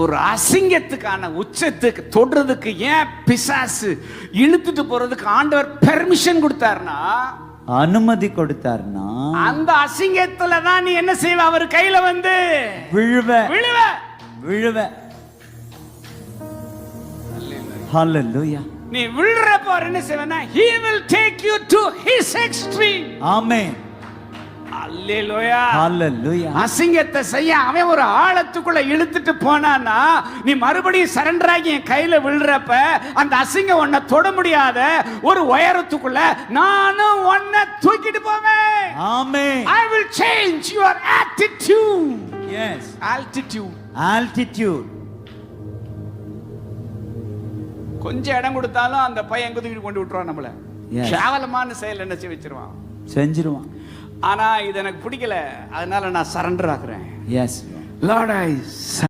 ஒரு அசிங்கத்துக்கான உச்சத்துக்கு தொடுறதுக்கு ஏன் பிசாசு இழுத்துட்டு போறதுக்கு ஆண்டவர் பெர்மிஷன் கொடுத்தாருன்னா, அனுமதி கொடுத்தாருன்னா, அந்த அசிங்கத்துல தான் நீ என்ன செய்வ? அவர் கையில வந்து விழுவ விழுவ விழுவ. ஹalleluya. நீ விழுறப்ப அவர் என்ன செய்வனா? he will take you to his extreme. ஆமென். அல்லேலூயா. ஹalleluya. அசிங்கத்தை செய்ய அவன் ஒரு ஆழத்துக்குள்ள இழுத்துட்டு போனானா, நீ மறுபடியும் சரண்டர் ஆகி என் கையில விழுறப்ப அந்த அசிங்கம் உன்னை தொட முடியாத ஒரு உயரத்துக்குள்ள நானும் உன்னை தூக்கிட்டு போவேன். ஆமென். I will change your attitude. Yes. Altitude. Altitude. கொஞ்சம் இடம் கொடுத்தாலும் அந்த பையன் எங்க தூக்கி கொண்டு விட்டுருவான் நம்மள. கேவலமான செயல் என்ன செய்ய வச்சிருவான், செஞ்சிருவான். ஆனா இது எனக்கு பிடிக்கல, அதனால நான் சரண்டர் ஆகுறேன். Yes. Lord, I